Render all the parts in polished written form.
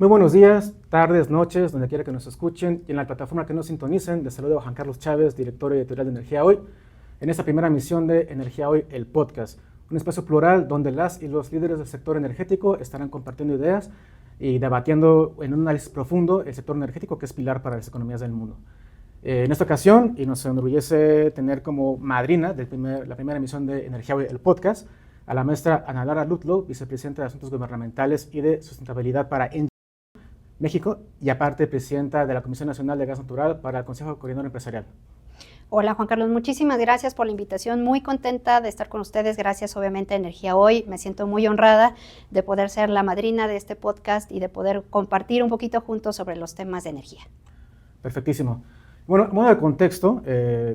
Muy buenos días, tardes, noches, donde quiera que nos escuchen y en la plataforma que nos sintonicen. Les saludo a Juan Carlos Chávez, director editorial de Energía Hoy, en esta primera emisión de Energía Hoy, el podcast, un espacio plural donde las y los líderes del sector energético estarán compartiendo ideas y debatiendo en un análisis profundo el sector energético, que es pilar para las economías del mundo. En esta ocasión, y nos enorgullece tener como madrina de la primera emisión de Energía Hoy, el podcast, a la maestra Ana Lara Ludlow, vicepresidenta de Asuntos Gubernamentales y de Sustentabilidad para ENGIE México, y aparte presidenta de la Comisión Nacional de Gas Natural para el Consejo Coordinador Empresarial. Hola Juan Carlos, muchísimas gracias por la invitación, muy contenta de estar con ustedes, gracias obviamente a Energía Hoy, me siento muy honrada de poder ser la madrina de este podcast y de poder compartir un poquito juntos sobre los temas de energía. Perfectísimo. Bueno, en modo de contexto,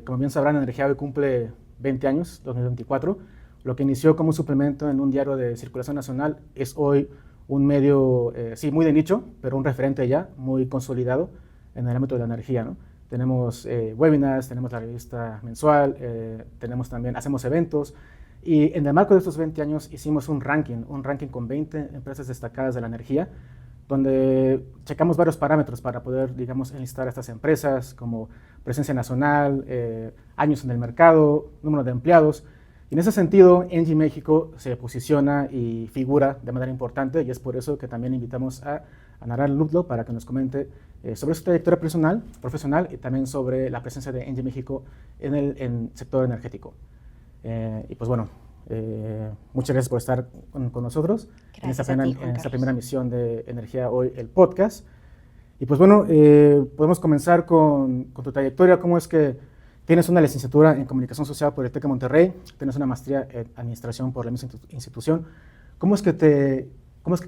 como bien sabrán, Energía Hoy cumple 20 años, 2024, lo que inició como un suplemento en un diario de circulación nacional es hoy un medio, sí, muy de nicho, pero un referente ya, muy consolidado en el ámbito de la energía, ¿no? Tenemos webinars, tenemos la revista mensual, hacemos eventos, y en el marco de estos 20 años hicimos un ranking con 20 empresas destacadas de la energía, donde checamos varios parámetros para poder, digamos, enlistar a estas empresas, como presencia nacional, años en el mercado, número de empleados. Y en ese sentido, ENGIE México se posiciona y figura de manera importante, y es por eso que también invitamos a Ana Lara Ludlow para que nos comente sobre su trayectoria profesional y también sobre la presencia de ENGIE México en el sector energético. Y pues bueno, muchas gracias por estar con nosotros en esta primera emisión de Energía Hoy, el podcast. Y pues bueno, podemos comenzar con tu trayectoria. ¿Cómo es que tienes una licenciatura en Comunicación Social por el TEC de Monterrey, tienes una maestría en Administración por la misma institución? ¿Cómo es que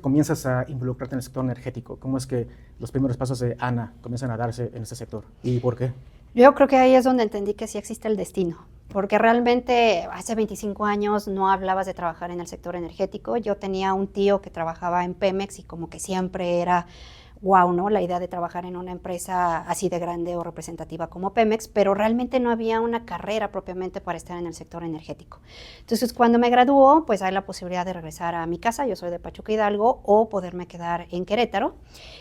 comienzas a involucrarte en el sector energético? ¿Cómo es que los primeros pasos de Ana comienzan a darse en este sector? ¿Y por qué? Yo creo que ahí es donde entendí que sí existe el destino, porque realmente hace 25 años no hablabas de trabajar en el sector energético. Yo tenía un tío que trabajaba en Pemex y como que siempre era wow, ¿no? La idea de trabajar en una empresa así de grande o representativa como Pemex, pero realmente no había una carrera propiamente para estar en el sector energético. Entonces, cuando me graduó, pues hay la posibilidad de regresar a mi casa, yo soy de Pachuca Hidalgo, o poderme quedar en Querétaro,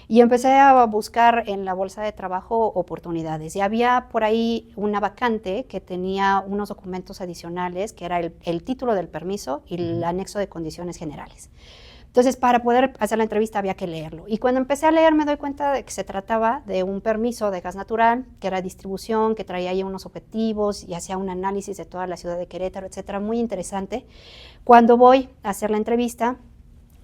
y empecé a buscar en la bolsa de trabajo oportunidades, y había por ahí una vacante que tenía unos documentos adicionales, que era el título del permiso y el anexo de condiciones generales. Entonces, para poder hacer la entrevista había que leerlo. Y cuando empecé a leer me doy cuenta de que se trataba de un permiso de gas natural, que era distribución, que traía ahí unos objetivos y hacía un análisis de toda la ciudad de Querétaro, etcétera, muy interesante. Cuando voy a hacer la entrevista,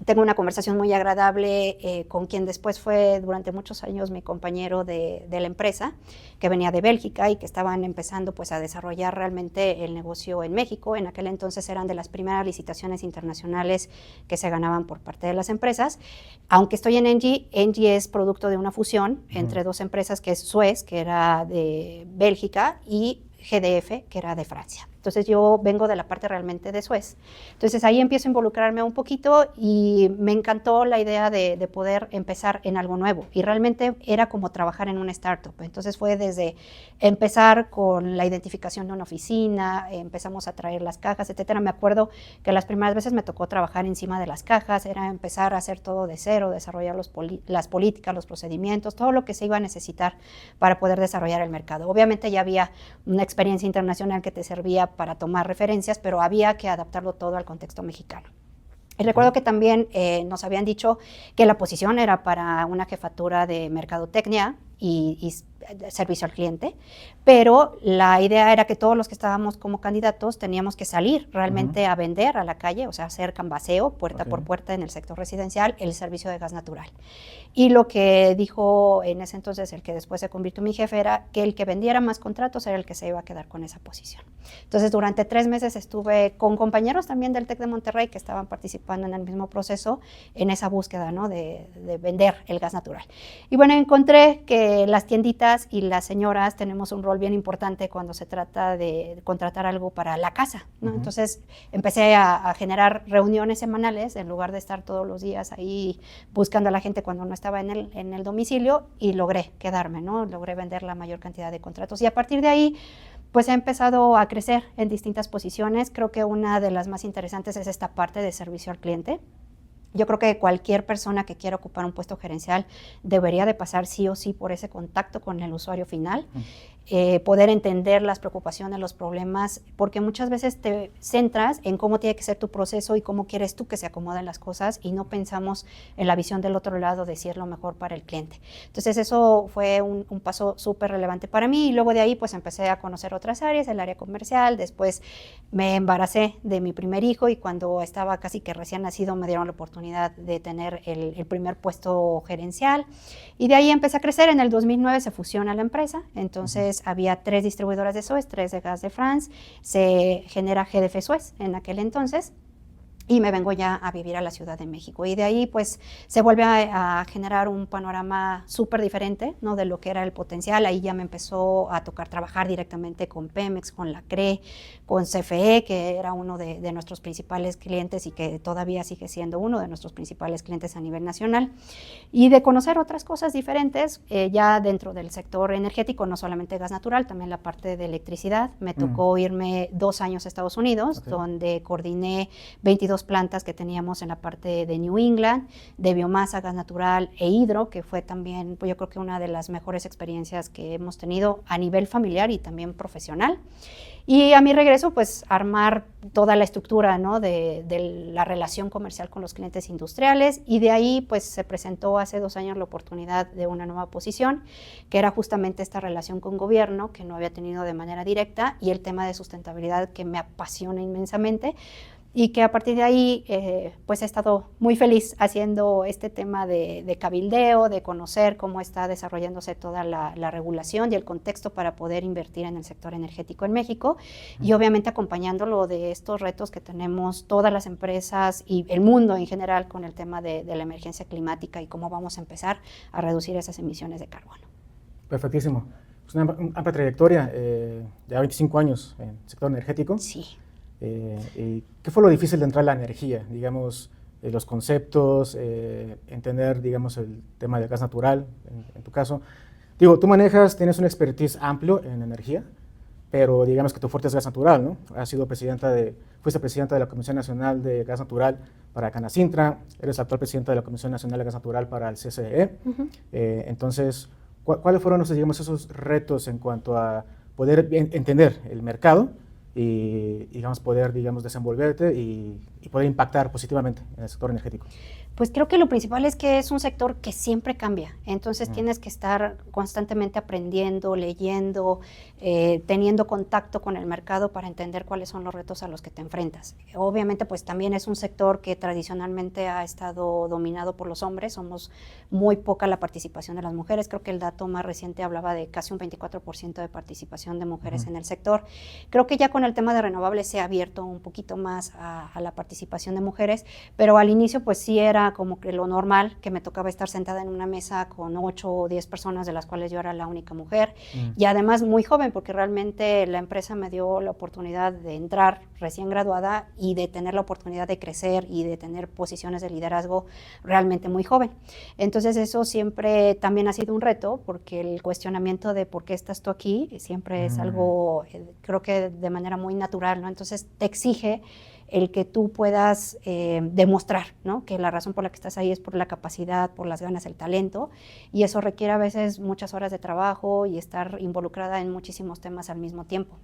tengo una conversación muy agradable con quien después fue durante muchos años mi compañero de la empresa, que venía de Bélgica y que estaban empezando pues a desarrollar realmente el negocio en México. En aquel entonces eran de las primeras licitaciones internacionales que se ganaban por parte de las empresas. Aunque estoy en ENGIE, ENGIE es producto de una fusión entre dos empresas, que es Suez, que era de Bélgica, y GDF, que era de Francia. Entonces yo vengo de la parte realmente de Suez. Entonces ahí empiezo a involucrarme un poquito y me encantó la idea de poder empezar en algo nuevo. Y realmente era como trabajar en una startup. Entonces fue desde empezar con la identificación de una oficina, empezamos a traer las cajas, etcétera. Me acuerdo que las primeras veces me tocó trabajar encima de las cajas, era empezar a hacer todo de cero, desarrollar las políticas, los procedimientos, todo lo que se iba a necesitar para poder desarrollar el mercado. Obviamente ya había una experiencia internacional que te servía para tomar referencias, pero había que adaptarlo todo al contexto mexicano. Y recuerdo que también nos habían dicho que la posición era para una jefatura de mercadotecnia y servicio al cliente, pero la idea era que todos los que estábamos como candidatos teníamos que salir realmente a vender a la calle, o sea, hacer canvaseo puerta por puerta en el sector residencial, el servicio de gas natural. Y lo que dijo en ese entonces el que después se convirtió en mi jefe era que el que vendiera más contratos era el que se iba a quedar con esa posición. Entonces, durante 3 meses estuve con compañeros también del TEC de Monterrey que estaban participando en el mismo proceso, en esa búsqueda, ¿no?, de vender el gas natural. Y bueno, encontré que las tienditas y las señoras tenemos un rol bien importante cuando se trata de contratar algo para la casa, ¿no? Entonces empecé a generar reuniones semanales en lugar de estar todos los días ahí buscando a la gente cuando no estaba en el domicilio, y logré quedarme, ¿no? Logré vender la mayor cantidad de contratos, y a partir de ahí pues he empezado a crecer en distintas posiciones. Creo que una de las más interesantes es esta parte de servicio al cliente. Yo creo que cualquier persona que quiera ocupar un puesto gerencial debería de pasar sí o sí por ese contacto con el usuario final, poder entender las preocupaciones, los problemas, porque muchas veces te centras en cómo tiene que ser tu proceso y cómo quieres tú que se acomoden las cosas y no pensamos en la visión del otro lado de si es lo mejor para el cliente. Entonces eso fue un paso súper relevante para mí y luego de ahí pues empecé a conocer otras áreas, el área comercial, después me embaracé de mi primer hijo y cuando estaba casi que recién nacido me dieron la oportunidad de tener el primer puesto gerencial y de ahí empecé a crecer. En el 2009 se fusiona la empresa, entonces había 3 distribuidoras de Suez, 3 de Gas de France, se genera GDF Suez en aquel entonces y me vengo ya a vivir a la Ciudad de México. Y de ahí pues se vuelve a generar un panorama súper diferente, ¿no? De lo que era el potencial. Ahí ya me empezó a tocar trabajar directamente con Pemex, con la CRE, con CFE, que era uno de nuestros principales clientes y que todavía sigue siendo uno de nuestros principales clientes a nivel nacional. Y de conocer otras cosas diferentes ya dentro del sector energético, no solamente gas natural, también la parte de electricidad. Me tocó irme 2 años a Estados Unidos, donde coordiné 22 plantas que teníamos en la parte de New England, de biomasa, gas natural e hidro, que fue también, pues yo creo que una de las mejores experiencias que hemos tenido a nivel familiar y también profesional. Y a mi regreso, pues armar toda la estructura, ¿no? de la relación comercial con los clientes industriales y de ahí pues se presentó hace 2 años la oportunidad de una nueva posición, que era justamente esta relación con gobierno que no había tenido de manera directa y el tema de sustentabilidad que me apasiona inmensamente. Y que a partir de ahí, pues he estado muy feliz haciendo este tema de cabildeo, de conocer cómo está desarrollándose toda la regulación y el contexto para poder invertir en el sector energético en México y obviamente acompañándolo de estos retos que tenemos todas las empresas y el mundo en general con el tema de la emergencia climática y cómo vamos a empezar a reducir esas emisiones de carbono. Perfectísimo. Es una amplia trayectoria, ya 25 años en el sector energético. Sí. ¿Qué fue lo difícil de entrar a la energía? Digamos, los conceptos, entender, digamos, el tema del gas natural, en tu caso. Digo, tú tienes un expertise amplio en energía, pero digamos que tu fuerte es gas natural, ¿no? Fuiste presidenta de la Comisión Nacional de Gas Natural para Canacintra, eres actual presidenta de la Comisión Nacional de Gas Natural para el CCE. Entonces, ¿cuáles fueron digamos, esos retos en cuanto a poder entender el mercado y digamos, poder desenvolverte y poder impactar positivamente en el sector energético? Pues creo que lo principal es que es un sector que siempre cambia, entonces tienes que estar constantemente aprendiendo, leyendo, teniendo contacto con el mercado para entender cuáles son los retos a los que te enfrentas. Obviamente pues también es un sector que tradicionalmente ha estado dominado por los hombres, somos muy poca la participación de las mujeres, creo que el dato más reciente hablaba de casi un 24% de participación de mujeres en el sector. Creo que ya con el tema de renovables se ha abierto un poquito más a la participación de mujeres, pero al inicio pues sí era como que lo normal, que me tocaba estar sentada en una mesa con 8 o 10 personas, de las cuales yo era la única mujer, y además muy joven, porque realmente la empresa me dio la oportunidad de entrar recién graduada y de tener la oportunidad de crecer y de tener posiciones de liderazgo realmente muy joven. Entonces eso siempre también ha sido un reto, porque el cuestionamiento de por qué estás tú aquí siempre es algo, creo que de manera muy natural, ¿no? Entonces te exige el que tú puedas demostrar, ¿no? Que la razón por la que estás ahí es por la capacidad, por las ganas, el talento, y eso requiere a veces muchas horas de trabajo y estar involucrada en muchísimos temas al mismo tiempo.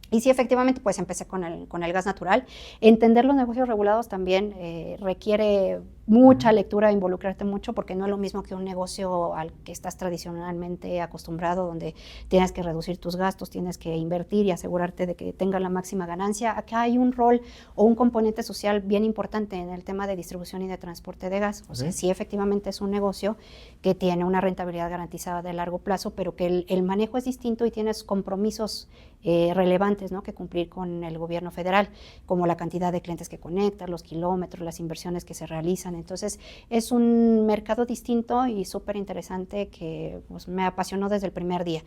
Y sí, efectivamente, pues empecé con el gas natural. Entender los negocios regulados también requiere mucha lectura, involucrarte mucho, porque no es lo mismo que un negocio al que estás tradicionalmente acostumbrado, donde tienes que reducir tus gastos, tienes que invertir y asegurarte de que tenga la máxima ganancia. Acá hay un rol o un componente social bien importante en el tema de distribución y de transporte de gas. O sea, sí, efectivamente es un negocio que tiene una rentabilidad garantizada de largo plazo, pero que el manejo es distinto y tienes compromisos relevantes, ¿no? Que cumplir con el gobierno federal, como la cantidad de clientes que conectas, los kilómetros, las inversiones que se realizan. Entonces es un mercado distinto y súper interesante que pues, me apasionó desde el primer día.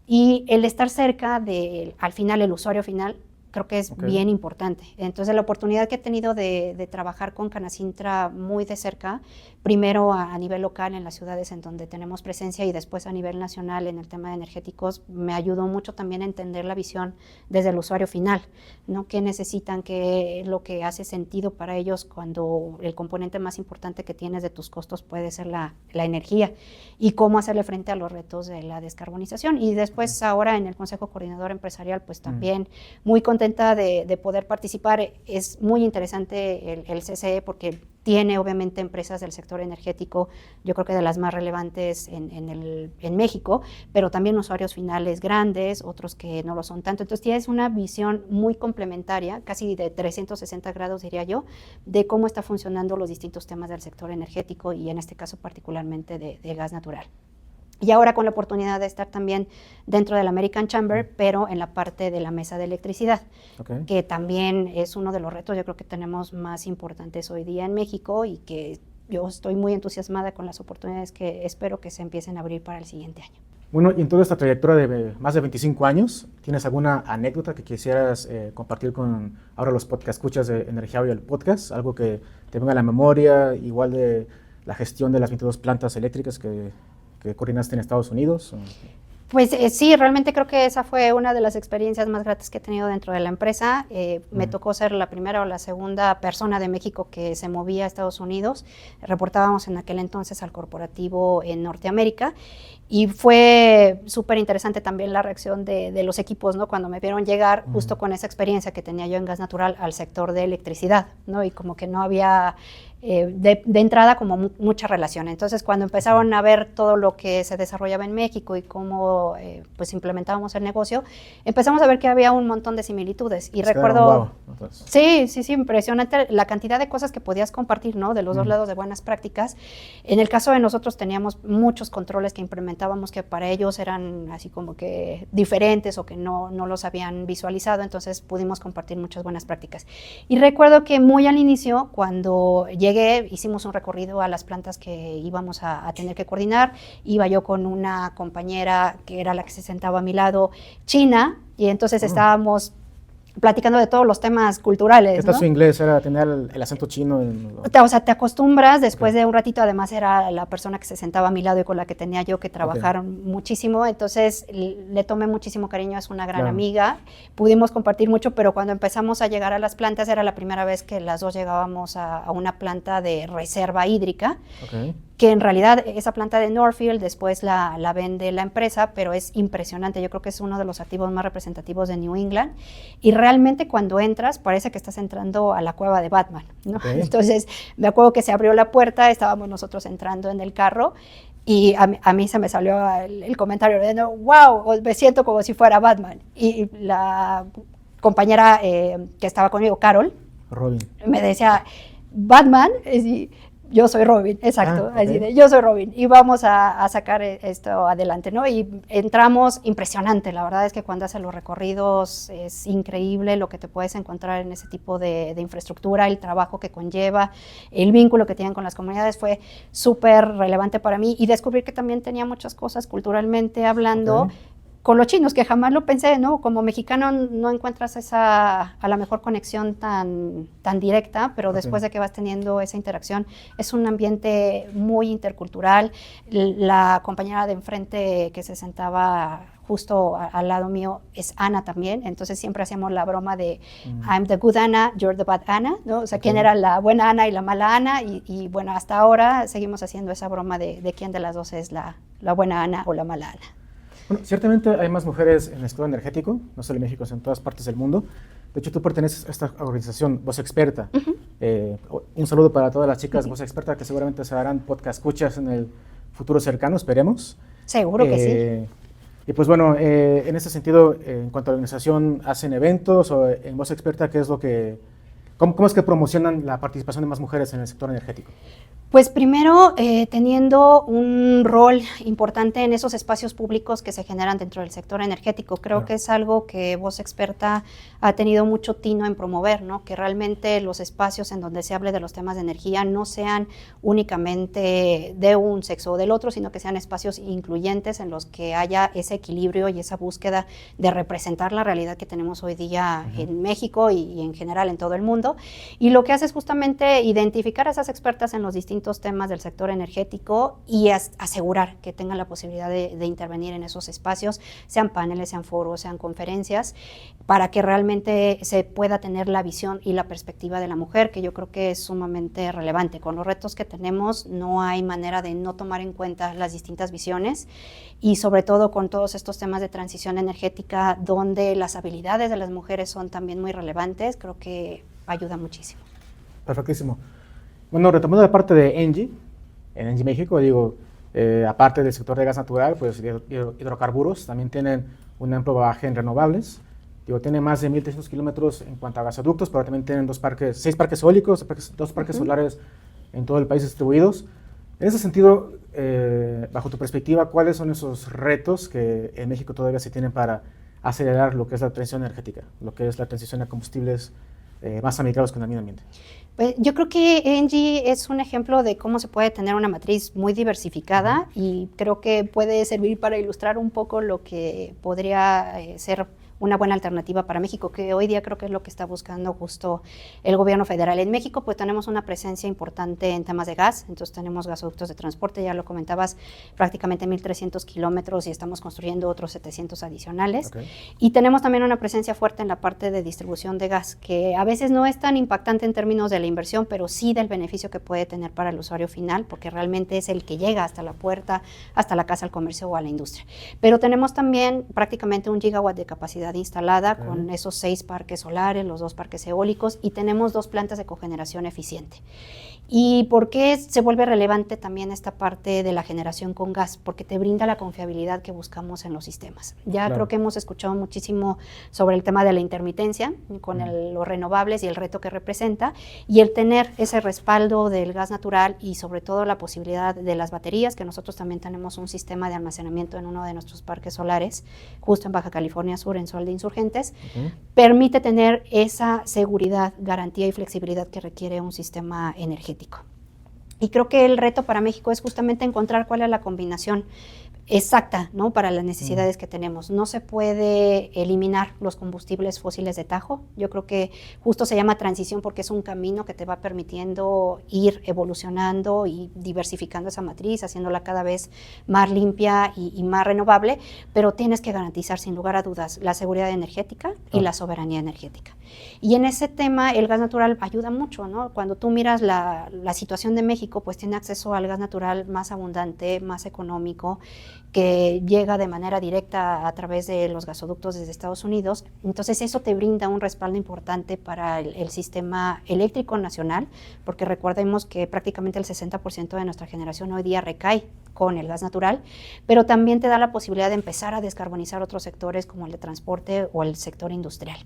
Y el estar cerca al final, el usuario final, creo que es bien importante. Entonces, la oportunidad que he tenido de trabajar con Canacintra muy de cerca, primero a nivel local en las ciudades en donde tenemos presencia y después a nivel nacional en el tema de energéticos, me ayudó mucho también a entender la visión desde el usuario final, ¿no? ¿Qué necesitan? ¿Qué es lo que hace sentido para ellos cuando el componente más importante que tienes de tus costos puede ser la energía? Y cómo hacerle frente a los retos de la descarbonización. Y después ahora en el Consejo Coordinador Empresarial, pues también muy contenta de poder participar. Es muy interesante el CCE porque tiene obviamente empresas del sector energético, yo creo que de las más relevantes en México, pero también usuarios finales grandes, otros que no lo son tanto. Entonces tienes una visión muy complementaria, casi de 360 grados diría yo, de cómo está funcionando los distintos temas del sector energético y en este caso particularmente de gas natural. Y ahora con la oportunidad de estar también dentro del American Chamber, pero en la parte de la mesa de electricidad, que también es uno de los retos yo creo que tenemos más importantes hoy día en México y que yo estoy muy entusiasmada con las oportunidades que espero que se empiecen a abrir para el siguiente año. Bueno, y en toda esta trayectoria de más de 25 años, ¿tienes alguna anécdota que quisieras compartir con ahora los podcast escuchas de Energía Hoy el podcast? Algo que te venga a la memoria, igual de la gestión de las 22 plantas eléctricas que coordinaste en Estados Unidos. Pues sí, realmente creo que esa fue una de las experiencias más gratas que he tenido dentro de la empresa. Me tocó ser la primera o la segunda persona de México que se movía a Estados Unidos. Reportábamos en aquel entonces al corporativo en Norteamérica y fue súper interesante también la reacción de los equipos, ¿no? Cuando me vieron llegar justo con esa experiencia que tenía yo en gas natural al sector de electricidad, ¿no? Y como que no había de entrada como mucha relación. Entonces, cuando empezaron a ver todo lo que se desarrollaba en México y cómo pues implementábamos el negocio, empezamos a ver que había un montón de similitudes. Y recuerdo, sí, impresionante la cantidad de cosas que podías compartir, ¿no? De los dos lados de buenas prácticas. En el caso de nosotros teníamos muchos controles que implementábamos que para ellos eran así como que diferentes o que no los habían visualizado, entonces pudimos compartir muchas buenas prácticas. Y recuerdo que muy al inicio, cuando hicimos un recorrido a las plantas que íbamos a tener que coordinar. Iba yo con una compañera que era la que se sentaba a mi lado, china, y entonces estábamos platicando de todos los temas culturales. ¿Qué tal su inglés? ¿Era tener el acento chino? O sea, te acostumbras, después de un ratito, además era la persona que se sentaba a mi lado y con la que tenía yo que trabajar muchísimo, entonces le tomé muchísimo cariño, es una gran amiga, pudimos compartir mucho, pero cuando empezamos a llegar a las plantas era la primera vez que las dos llegábamos a una planta de reserva hídrica, que en realidad esa planta de Northfield después la vende la empresa, pero es impresionante, yo creo que es uno de los activos más representativos de New England, y realmente cuando entras parece que estás entrando a la cueva de Batman, ¿no? Entonces me acuerdo que se abrió la puerta, estábamos nosotros entrando en el carro, y a mí se me salió el comentario de, wow, me siento como si fuera Batman, y la compañera que estaba conmigo, Carol, Robin, me decía, Batman, yo soy Robin, exacto, así de, yo soy Robin, y vamos a sacar esto adelante, ¿no? Y entramos impresionante, la verdad es que cuando haces los recorridos es increíble lo que te puedes encontrar en ese tipo de infraestructura, el trabajo que conlleva, el vínculo que tienen con las comunidades fue súper relevante para mí, y descubrir que también tenía muchas cosas culturalmente hablando, con los chinos, que jamás lo pensé, ¿no? Como mexicano no encuentras a la mejor conexión tan directa, pero después de que vas teniendo esa interacción, es un ambiente muy intercultural. La compañera de enfrente que se sentaba justo al lado mío es Ana también, entonces siempre hacíamos la broma de I'm the good Ana, you're the bad Ana, ¿no? O sea, quién era la buena Ana y la mala Ana, y bueno, hasta ahora seguimos haciendo esa broma de quién de las dos es la buena Ana o la mala Ana. Bueno, ciertamente hay más mujeres en el sector energético, no solo en México, sino en todas partes del mundo. De hecho, tú perteneces a esta organización, Voz Experta. Un saludo para todas las chicas Voz Experta que seguramente se harán podcast escuchas en el futuro cercano, esperemos. Seguro que sí. Y pues bueno, en ese sentido, en cuanto a la organización, ¿hacen eventos o en Voz Experta qué es lo que... ¿Cómo es que promocionan la participación de más mujeres en el sector energético? Pues primero, teniendo un rol importante en esos espacios públicos que se generan dentro del sector energético. Creo que es algo que Voz Experta ha tenido mucho tino en promover, ¿no? Que realmente los espacios en donde se hable de los temas de energía no sean únicamente de un sexo o del otro, sino que sean espacios incluyentes en los que haya ese equilibrio y esa búsqueda de representar la realidad que tenemos hoy día en México y en general en todo el mundo. Y lo que hace es justamente identificar a esas expertas en los distintos temas del sector energético y asegurar que tengan la posibilidad de intervenir en esos espacios, sean paneles, sean foros, sean conferencias, para que realmente se pueda tener la visión y la perspectiva de la mujer, que yo creo que es sumamente relevante. Con los retos que tenemos no hay manera de no tomar en cuenta las distintas visiones y sobre todo con todos estos temas de transición energética donde las habilidades de las mujeres son también muy relevantes, creo que ayuda muchísimo. Perfectísimo. Bueno, retomando la parte de Engie, en Engie México, digo, aparte del sector de gas natural, pues hidrocarburos, también tienen un amplio bagaje en renovables. Digo, tiene más de 1.300 kilómetros en cuanto a gasoductos, pero también tienen 6 parques eólicos, 2 parques solares en todo el país distribuidos. En ese sentido, bajo tu perspectiva, ¿cuáles son esos retos que en México todavía se tienen para acelerar lo que es la transición energética, lo que es la transición a combustibles más amigables con el medio ambiente? Pues yo creo que Engie es un ejemplo de cómo se puede tener una matriz muy diversificada y creo que puede servir para ilustrar un poco lo que podría ser una buena alternativa para México, que hoy día creo que es lo que está buscando justo el gobierno federal. En México pues tenemos una presencia importante en temas de gas, entonces tenemos gasoductos de transporte, ya lo comentabas, prácticamente 1.300 kilómetros y estamos construyendo otros 700 adicionales. Y tenemos también una presencia fuerte en la parte de distribución de gas, que a veces no es tan impactante en términos de la inversión, pero sí del beneficio que puede tener para el usuario final, porque realmente es el que llega hasta la puerta, hasta la casa, al comercio o a la industria. Pero tenemos también prácticamente 1 gigawatt de capacidad instalada con esos 6 parques solares, los 2 parques eólicos y tenemos 2 plantas de cogeneración eficiente. ¿Y por qué se vuelve relevante también esta parte de la generación con gas? Porque te brinda la confiabilidad que buscamos en los sistemas. Ya creo que hemos escuchado muchísimo sobre el tema de la intermitencia con los renovables y el reto que representa, y el tener ese respaldo del gas natural y sobre todo la posibilidad de las baterías, que nosotros también tenemos un sistema de almacenamiento en uno de nuestros parques solares, justo en Baja California Sur, en Sol de Insurgentes, permite tener esa seguridad, garantía y flexibilidad que requiere un sistema energético. Y creo que el reto para México es justamente encontrar cuál es la combinación exacta, ¿no? Para las necesidades que tenemos. No se puede eliminar los combustibles fósiles de tajo. Yo creo que justo se llama transición porque es un camino que te va permitiendo ir evolucionando y diversificando esa matriz, haciéndola cada vez más limpia y más renovable, pero tienes que garantizar sin lugar a dudas la seguridad energética y la soberanía energética. Y en ese tema el gas natural ayuda mucho, ¿no? Cuando tú miras la situación de México, pues tiene acceso al gas natural más abundante, más económico, que llega de manera directa a través de los gasoductos desde Estados Unidos. Entonces eso te brinda un respaldo importante para el sistema eléctrico nacional, porque recordemos que prácticamente el 60% de nuestra generación hoy día recae con el gas natural, pero también te da la posibilidad de empezar a descarbonizar otros sectores como el de transporte o el sector industrial.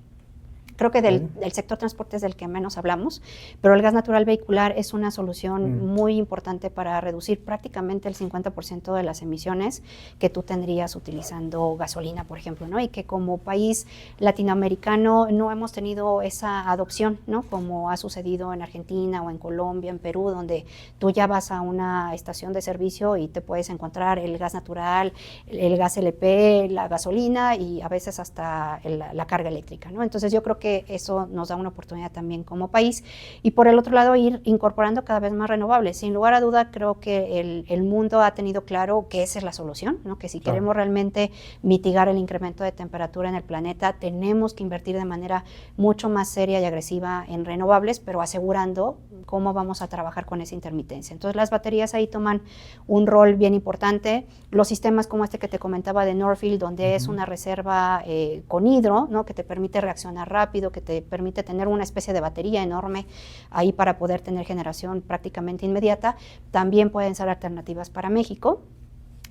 Creo que del sector transporte es del que menos hablamos, pero el gas natural vehicular es una solución muy importante para reducir prácticamente el 50% de las emisiones que tú tendrías utilizando gasolina, por ejemplo, ¿no? Y que como país latinoamericano no hemos tenido esa adopción, ¿no? Como ha sucedido en Argentina o en Colombia, en Perú, donde tú ya vas a una estación de servicio y te puedes encontrar el gas natural, el gas LP, la gasolina y a veces hasta la carga eléctrica, ¿no? Entonces yo creo que eso nos da una oportunidad también como país y por el otro lado ir incorporando cada vez más renovables. Sin lugar a duda creo que el mundo ha tenido claro que esa es la solución, ¿no? Que si queremos realmente mitigar el incremento de temperatura en el planeta tenemos que invertir de manera mucho más seria y agresiva en renovables, pero asegurando cómo vamos a trabajar con esa intermitencia. Entonces las baterías ahí toman un rol bien importante, los sistemas como este que te comentaba de Northfield, donde es una reserva con hidro, ¿no? Que te permite reaccionar rápido, que te permite tener una especie de batería enorme ahí para poder tener generación prácticamente inmediata, también pueden ser alternativas para México.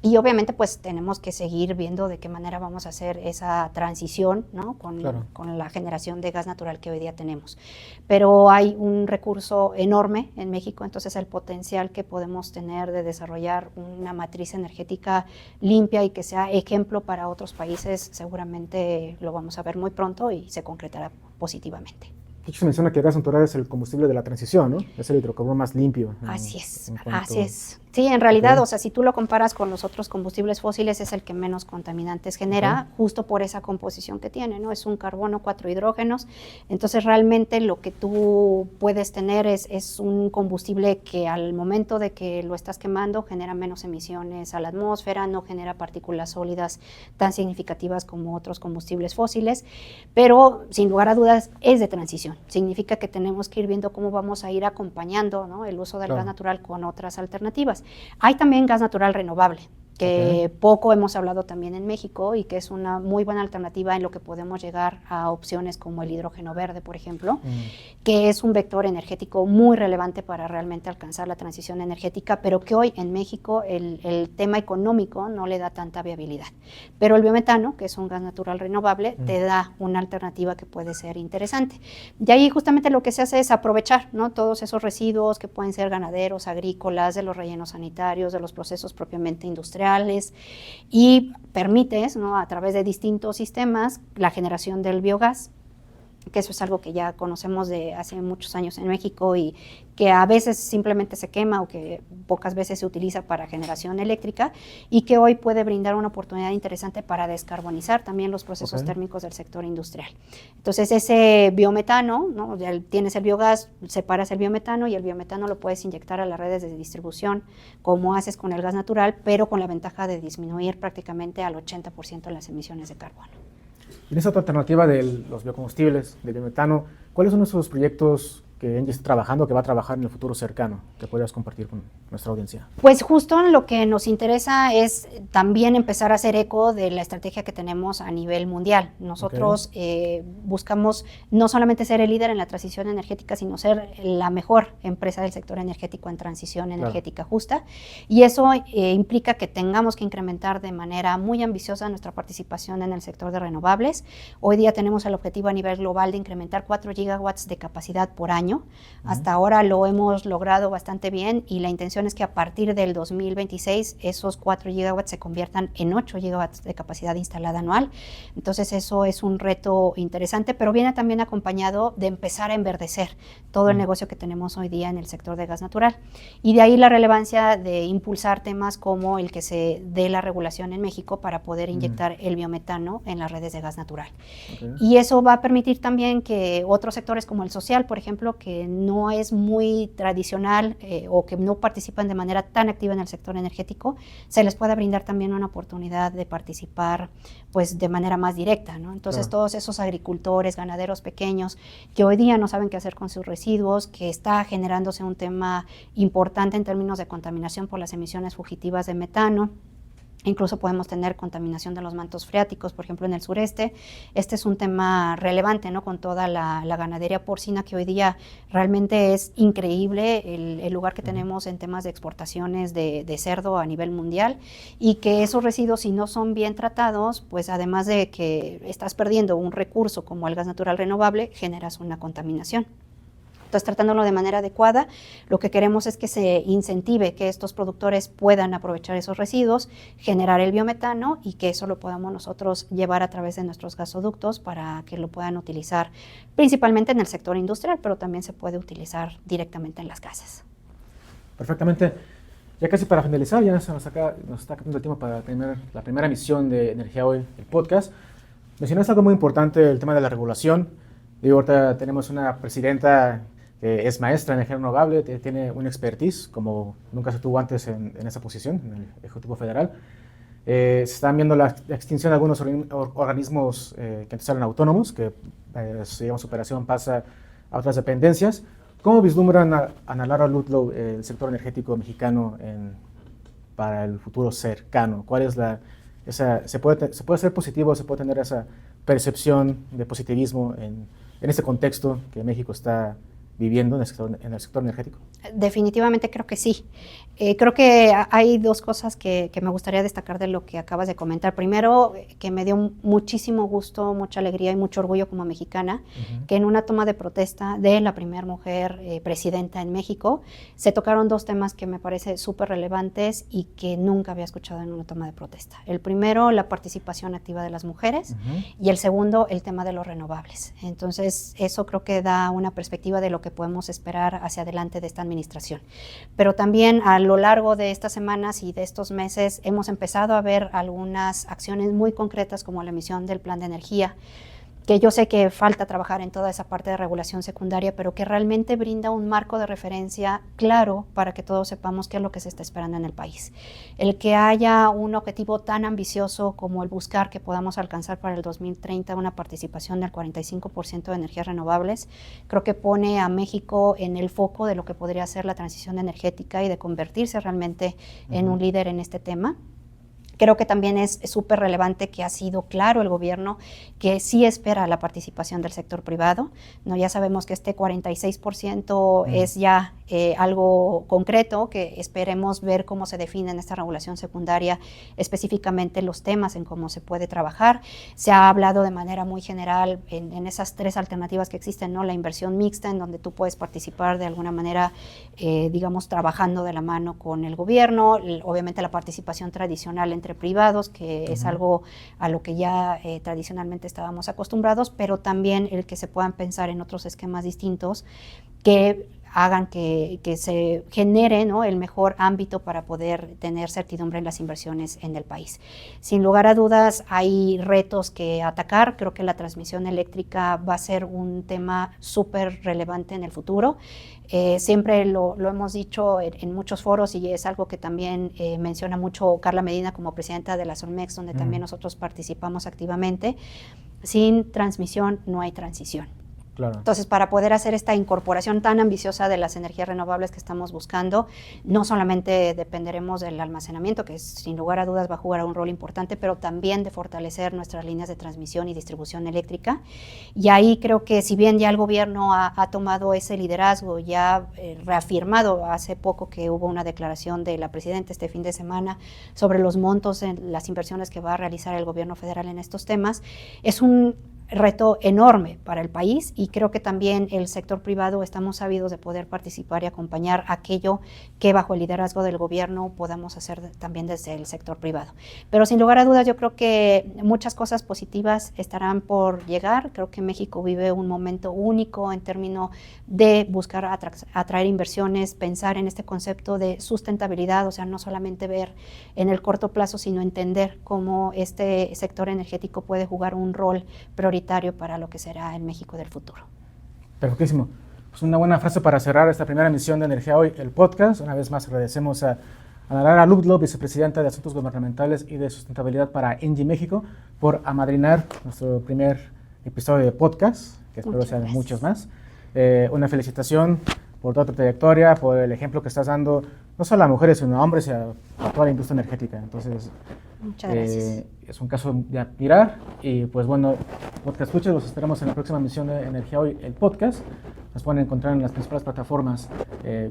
Y obviamente pues tenemos que seguir viendo de qué manera vamos a hacer esa transición, ¿no? Con la generación de gas natural que hoy día tenemos. Pero hay un recurso enorme en México, entonces el potencial que podemos tener de desarrollar una matriz energética limpia y que sea ejemplo para otros países, seguramente lo vamos a ver muy pronto y se concretará positivamente. Se menciona que el gas natural es el combustible de la transición, ¿no? Es el hidrocarburo más limpio. Así es, así es. Sí, en realidad, o sea, si tú lo comparas con los otros combustibles fósiles, es el que menos contaminantes genera, justo por esa composición que tiene, ¿no? Es un carbono, 4 hidrógenos. Entonces, realmente lo que tú puedes tener es un combustible que al momento de que lo estás quemando genera menos emisiones a la atmósfera, no genera partículas sólidas tan significativas como otros combustibles fósiles, pero sin lugar a dudas es de transición. Significa que tenemos que ir viendo cómo vamos a ir acompañando, ¿no?, el uso del gas natural con otras alternativas. Hay también gas natural renovable, que poco hemos hablado también en México y que es una muy buena alternativa en lo que podemos llegar a opciones como el hidrógeno verde, por ejemplo, que es un vector energético muy relevante para realmente alcanzar la transición energética, pero que hoy en México el tema económico no le da tanta viabilidad. Pero el biometano, que es un gas natural renovable, te da una alternativa que puede ser interesante. De ahí justamente lo que se hace es aprovechar, ¿no?, todos esos residuos que pueden ser ganaderos, agrícolas, de los rellenos sanitarios, de los procesos propiamente industriales, y permites, ¿no?, a través de distintos sistemas la generación del biogás, que eso es algo que ya conocemos de hace muchos años en México y que a veces simplemente se quema o que pocas veces se utiliza para generación eléctrica y que hoy puede brindar una oportunidad interesante para descarbonizar también los procesos térmicos del sector industrial. Entonces ese biometano, ¿no?, ya tienes el biogás, separas el biometano y el biometano lo puedes inyectar a las redes de distribución como haces con el gas natural, pero con la ventaja de disminuir prácticamente al 80% las emisiones de carbono. En esa otra alternativa de los biocombustibles, del biometano, ¿cuáles son esos proyectos que Engie está trabajando, que va a trabajar en el futuro cercano, que podrías compartir con nuestra audiencia? Pues justo lo que nos interesa es también empezar a hacer eco de la estrategia que tenemos a nivel mundial. Nosotros buscamos no solamente ser el líder en la transición energética, sino ser la mejor empresa del sector energético en transición energética justa, y eso implica que tengamos que incrementar de manera muy ambiciosa nuestra participación en el sector de renovables. Hoy día tenemos el objetivo a nivel global de incrementar 4 gigawatts de capacidad por año. Hasta ahora lo hemos logrado bastante bien y la intención es que a partir del 2026 esos 4 gigawatts se conviertan en 8 gigawatts de capacidad instalada anual. Entonces eso es un reto interesante, pero viene también acompañado de empezar a enverdecer todo el negocio que tenemos hoy día en el sector de gas natural. Y de ahí la relevancia de impulsar temas como el que se dé la regulación en México para poder inyectar el biometano en las redes de gas natural. Y eso va a permitir también que otros sectores como el social, por ejemplo, que no es muy tradicional o que no participan de manera tan activa en el sector energético, se les pueda brindar también una oportunidad de participar pues de manera más directa, ¿no? Entonces todos esos agricultores, ganaderos pequeños que hoy día no saben qué hacer con sus residuos, que está generándose un tema importante en términos de contaminación por las emisiones fugitivas de metano. Incluso podemos tener contaminación de los mantos freáticos, por ejemplo, en el sureste. Este es un tema relevante, ¿no?, con toda la ganadería porcina, que hoy día realmente es increíble el lugar que tenemos en temas de exportaciones de cerdo a nivel mundial, y que esos residuos, si no son bien tratados, pues además de que estás perdiendo un recurso como el gas natural renovable, generas una contaminación. Entonces, tratándolo de manera adecuada, lo que queremos es que se incentive que estos productores puedan aprovechar esos residuos, generar el biometano y que eso lo podamos nosotros llevar a través de nuestros gasoductos para que lo puedan utilizar principalmente en el sector industrial, pero también se puede utilizar directamente en las casas. Perfectamente. Ya casi para finalizar, ya nos está acabando el tiempo para tener la primera emisión de Energía Hoy, el podcast. Mencionaste algo muy importante, el tema de la regulación. Digo, ahorita tenemos una presidenta que es maestra en energía renovable, tiene una expertise como nunca se tuvo antes en esa posición, en el Ejecutivo Federal. Se están viendo la extinción de algunos organismos que antes eran autónomos, que digamos, su operación pasa a otras dependencias. ¿Cómo vislumbran a Ana Laura Ludlow el sector energético mexicano para el futuro cercano? ¿Cuál es se puede ser positivo, se puede tener esa percepción de positivismo en este contexto que México está viviendo en el sector energético? Definitivamente creo que sí. Creo que hay dos cosas que me gustaría destacar de lo que acabas de comentar. Primero, que me dio muchísimo gusto, mucha alegría y mucho orgullo como mexicana, que en una toma de protesta de la primera mujer presidenta en México, se tocaron dos temas que me parecen súper relevantes y que nunca había escuchado en una toma de protesta. El primero, la participación activa de las mujeres, y el segundo, el tema de los renovables. Entonces, eso creo que da una perspectiva de lo que podemos esperar hacia adelante de esta administración. Pero también a lo largo de estas semanas y de estos meses hemos empezado a ver algunas acciones muy concretas como la emisión del plan de energía, que yo sé que falta trabajar en toda esa parte de regulación secundaria, pero que realmente brinda un marco de referencia claro para que todos sepamos qué es lo que se está esperando en el país. El que haya un objetivo tan ambicioso como el buscar que podamos alcanzar para el 2030 una participación del 45% de energías renovables, creo que pone a México en el foco de lo que podría ser la transición energética y de convertirse realmente en un líder en este tema. Creo que también es súper relevante que ha sido claro el gobierno que sí espera la participación del sector privado, ¿no? Ya sabemos que este 46% es ya algo concreto, que esperemos ver cómo se define en esta regulación secundaria específicamente los temas en cómo se puede trabajar. Se ha hablado de manera muy general en esas tres alternativas que existen, ¿no? La inversión mixta, en donde tú puedes participar de alguna manera, digamos, trabajando de la mano con el gobierno, obviamente la participación tradicional entre privados, que es algo a lo que ya tradicionalmente estábamos acostumbrados, pero también el que se puedan pensar en otros esquemas distintos que hagan que se genere, ¿no?, el mejor ámbito para poder tener certidumbre en las inversiones en el país. Sin lugar a dudas, hay retos que atacar. Creo que la transmisión eléctrica va a ser un tema súper relevante en el futuro. Siempre lo hemos dicho en muchos foros, y es algo que también menciona mucho Carla Medina como presidenta de la Solmex, donde también nosotros participamos activamente. Sin transmisión no hay transición. Claro. Entonces, para poder hacer esta incorporación tan ambiciosa de las energías renovables que estamos buscando, no solamente dependeremos del almacenamiento, que sin lugar a dudas va a jugar un rol importante, pero también de fortalecer nuestras líneas de transmisión y distribución eléctrica. Y ahí creo que, si bien ya el gobierno ha tomado ese liderazgo, ya ha reafirmado hace poco que hubo una declaración de la presidenta este fin de semana sobre los montos en las inversiones que va a realizar el gobierno federal en estos temas, es un reto enorme para el país, y creo que también el sector privado estamos ávidos de poder participar y acompañar aquello que bajo el liderazgo del gobierno podamos hacer también desde el sector privado. Pero sin lugar a dudas, yo creo que muchas cosas positivas estarán por llegar. Creo que México vive un momento único en términos de buscar atraer inversiones, pensar en este concepto de sustentabilidad, o sea, no solamente ver en el corto plazo, sino entender cómo este sector energético puede jugar un rol prioritario para lo que será el México del futuro. Perfectísimo. Pues una buena frase para cerrar esta primera emisión de Energía Hoy, el podcast. Una vez más agradecemos a Ana Lara Luplo, vicepresidenta de Asuntos Gubernamentales y de Sustentabilidad para ENGIE México, por amadrinar nuestro primer episodio de podcast, que espero sean muchos más. Una felicitación por toda tu trayectoria, por el ejemplo que estás dando, no solo a mujeres, sino a hombres y a toda la industria energética. Entonces, muchas gracias. Es un caso de admirar. Y pues bueno, podcast escuchas, los esperamos en la próxima emisión de Energía Hoy, el podcast. Nos pueden encontrar en las principales plataformas,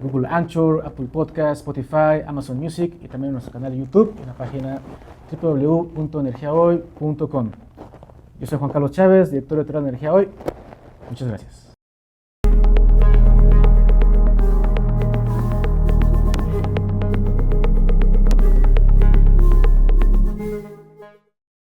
Google Anchor, Apple Podcast, Spotify, Amazon Music, y también en nuestro canal de YouTube y en la página www.energiahoy.com. Yo soy Juan Carlos Chávez, director editorial de Energía Hoy. Muchas gracias.